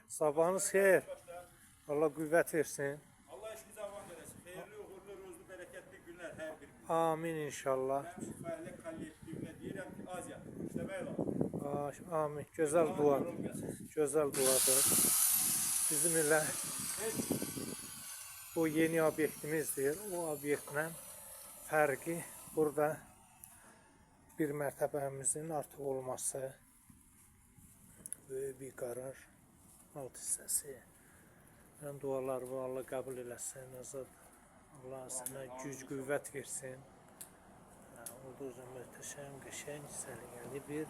Sabahınız xeyir. Allah qüvvət versin. Allah işinizi avan versin. Hayırlı, uğurlu, ruzlu, bereketli günler her bir gün. Amin inşallah. Ben şifayla kollektivine deyirəm ki, az yatın. İşlemeyi lazım. Amin. Gözəl dua. Gözəl duadır. Bizim ilə bu yeni obyektimizdir. O obyektlə fərqi burada bir mərtəbəmizin artıq olması. Böyük bir qərar. Alt hissəsi. Mən dualarımı Allah qəbul eləsin. Allah sənə güc, qüvvət versin. Olduqca möhtəşəm, qəşəng, səliqəli bir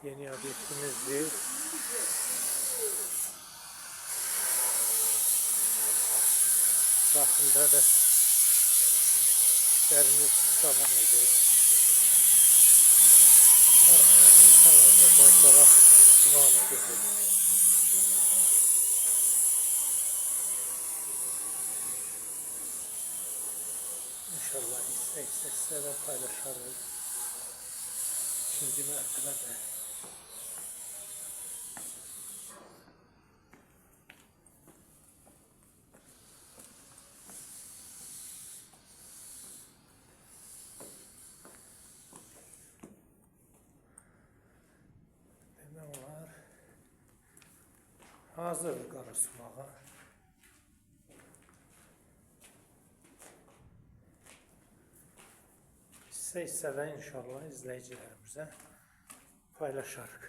yeni obyektimizdir. Daxildə də işlərimiz davam edir. Hal-hazırda sonra vaxt gedir. İnşallah hisse de paylaşarız. İkinci mərtəbədə. Demək olar hazır qarışmağa. Hissədə inşallah izləyicilərimizə paylaşarıq.